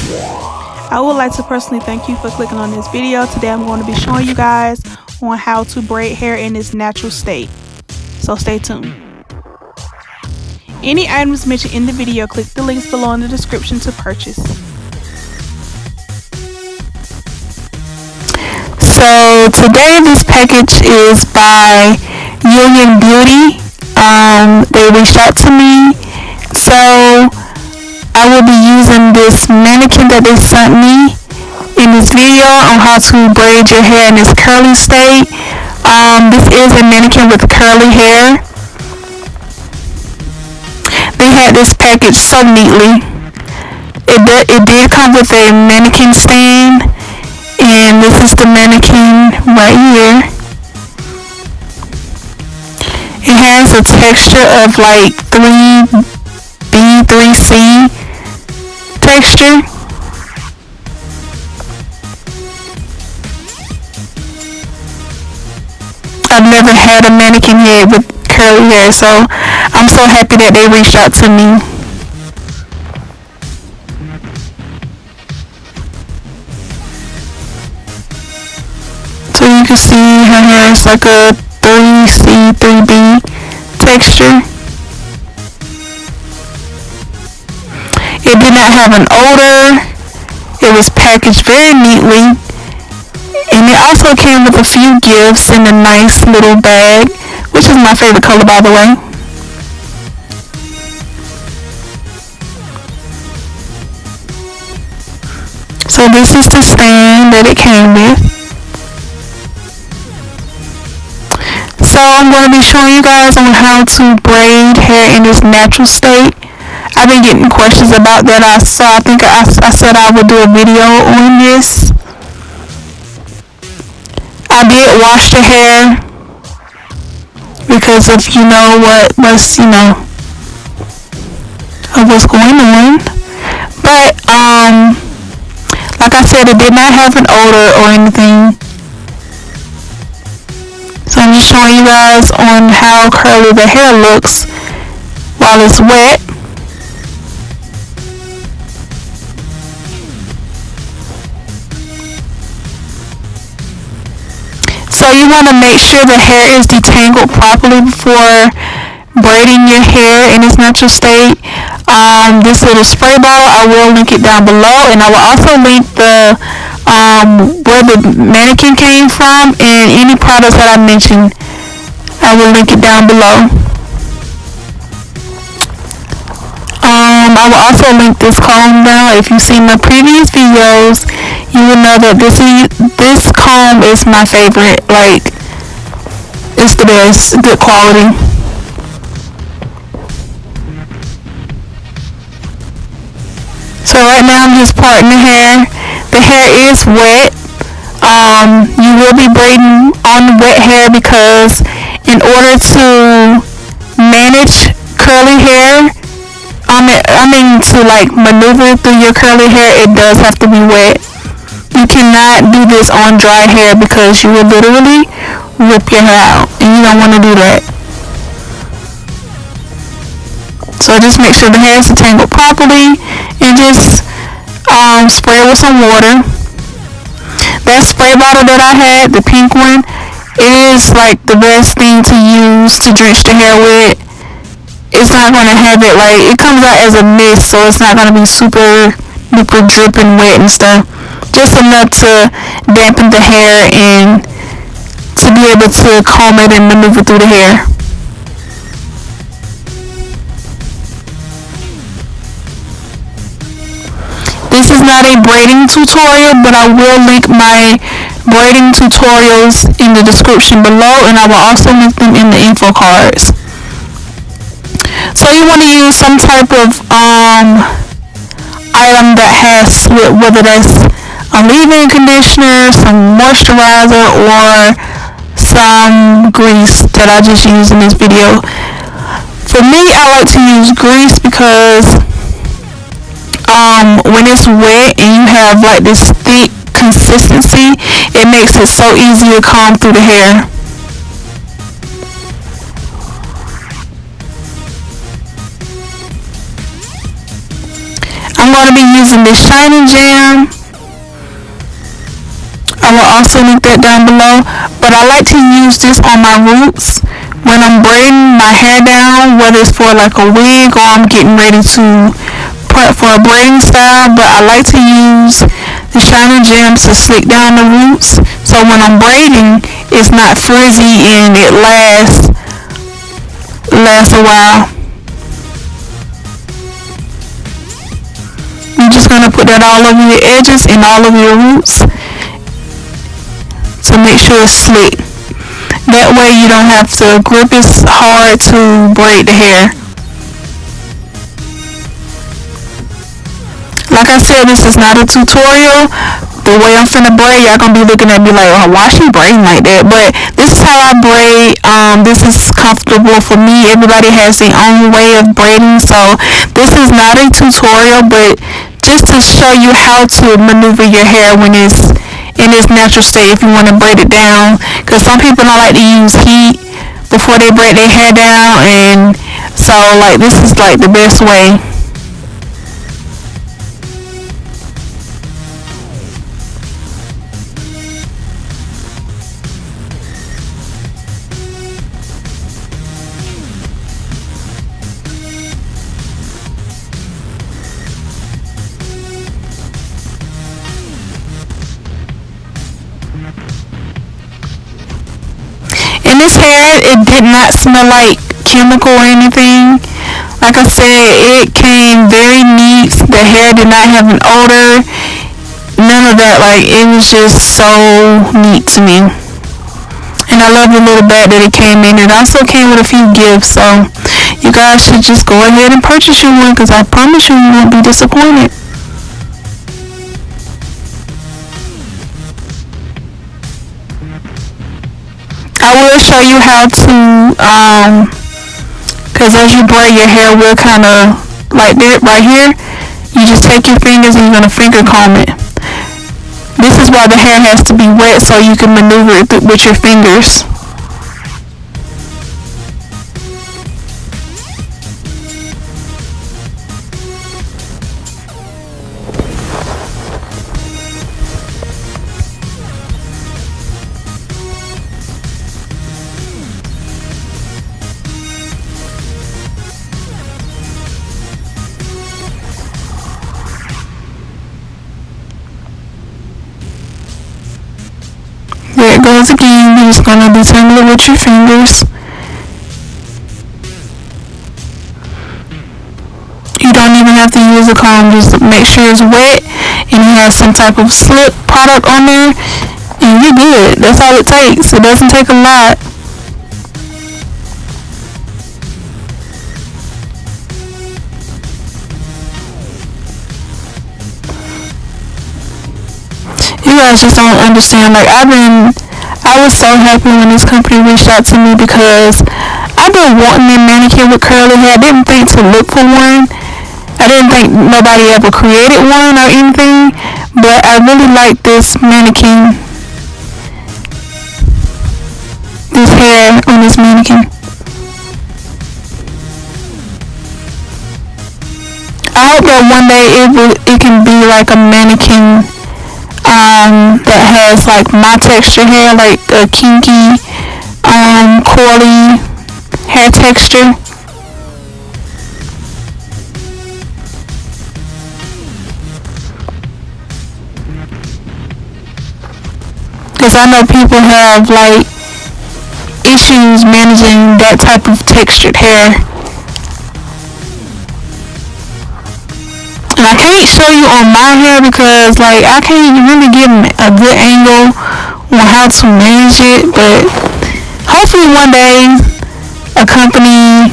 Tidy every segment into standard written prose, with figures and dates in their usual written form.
I would like to personally thank you for clicking on this video. Today I'm going to be showing you guys on how to braid hair in its natural state. So stay tuned. Any items mentioned in the video, click the links below in the description to purchase. So today this package is by Union Beauty. They reached out to me, so I will be using this mannequin that they sent me in this video on how to braid your hair in this curly state. This is a mannequin with curly hair. They had this package so neatly. It did come with a mannequin stand, and this is the mannequin right here. It has a texture of like 3B, 3C texture. I've never had a mannequin head with curly hair, so I'm so happy that they reached out to me. So you can see her hair is like a 3C, 3B texture. It did not have an odor. It was packaged very neatly. And it also came with a few gifts in a nice little bag, which is my favorite color, by the way. So this is the stand that it came with. So I'm going to be showing you guys on how to braid hair in its natural state. I've been getting questions about that, so I think I said I would do a video on this. I did wash the hair because of what was of what's going on. But like I said, it did not have an odor or anything. So I'm just showing you guys on how curly the hair looks while it's wet. So you want to make sure the hair is detangled properly before braiding your hair in its natural state. This little spray bottle, I will link it down below, and I will also link the where the mannequin came from, and any products that I mentioned, I will link it down below. I will also link this comb down. If you've seen my previous videos, you will know that this comb is my favorite. Like, it's the best, good quality. So right now I'm just parting the hair. The hair is wet. You will be braiding on wet hair because in order to manage curly hair, to like maneuver through your curly hair, it does have to be wet. You cannot do this on dry hair because you will literally rip your hair out, and you don't want to do that. So just make sure the hair is detangled properly, and just spray it with some water. That spray bottle that I had, the pink one, it is like the best thing to use to drench the hair with. It's not going to have it like, it comes out as a mist, so it's not going to be super duper dripping wet and stuff. Just enough to dampen the hair and to be able to comb it and maneuver through the hair. This is not a braiding tutorial, but I will link my braiding tutorials in the description below, and I will also link them in the info cards. So you want to use some type of item that has, whether that's a leave-in conditioner, some moisturizer, or some grease that I just used in this video. For me, I like to use grease because when it's wet and you have like this thick consistency, it makes it so easy to comb through the hair. going to be using this Shiny Jam. I will also link that down below. But I like to use this on my roots when I'm braiding my hair down, whether it's for like a wig or I'm getting ready to prep for a braiding style. But I like to use the Shiny Gems to slick down the roots, so when I'm braiding, it's not frizzy and it lasts a while. You're just going to put that all over your edges and all over your roots to make sure it's slick. That way you don't have to grip as hard to braid the hair. Like I said, this is not a tutorial. The way I'm finna braid, y'all gonna be looking at me like, oh, why she braiding like that? But this is how I braid. This is comfortable for me. Everybody has their own way of braiding, so this is not a tutorial, but just to show you how to maneuver your hair when it's in its natural state if you want to braid it down, because some people don't like to use heat before they braid their hair down, and so like this is like the best way. And this hair, it did not smell like chemical or anything. Like I said, it came very neat. The hair did not have an odor. None of that. Like, it was just so neat to me. And I love the little bag that it came in. It also came with a few gifts. So, you guys should just go ahead and purchase you one, because I promise you, you won't be disappointed. I will show you how to, because as you braid your hair will kind of like that right here. You just take your fingers and you're going to finger comb it. This is why the hair has to be wet, so you can maneuver it with your fingers. There it goes again. You're just going to detangle it with your fingers. You don't even have to use a comb. Just make sure it's wet and you have some type of slip product on there, and you're good. That's all it takes. It doesn't take a lot. You guys just don't understand. Like, I was so happy when this company reached out to me, because I've been wanting a mannequin with curly hair. I didn't think to look for one. I didn't think nobody ever created one or anything, but I really like this mannequin, this hair on this mannequin. I hope that one day it can be like a mannequin that has like my texture hair, like a kinky, coily hair texture. Because I know people have like issues managing that type of textured hair. And I can't show you on my hair because like I can't really get a good angle on how to manage it, but hopefully one day a company,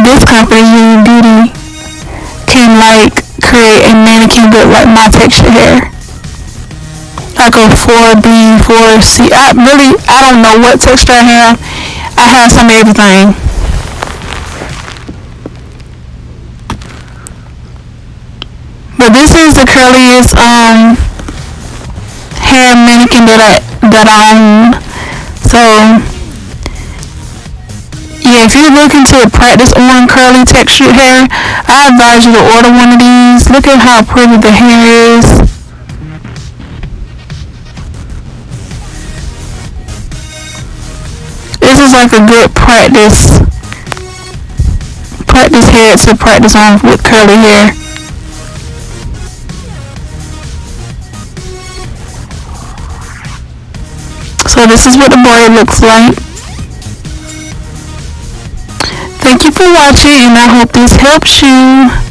this company, Union Beauty, can like create a mannequin with like my texture hair. Like a 4B, 4C. I don't know what texture I have. I have some of everything. But this is the curliest hair mannequin that I own. So yeah, if you're looking to practice on curly textured hair, I advise you to order one of these. Look at how pretty the hair is. This is like a good practice hair to practice on with curly hair. So this is what the braid looks like. Thank you for watching, and I hope this helps you.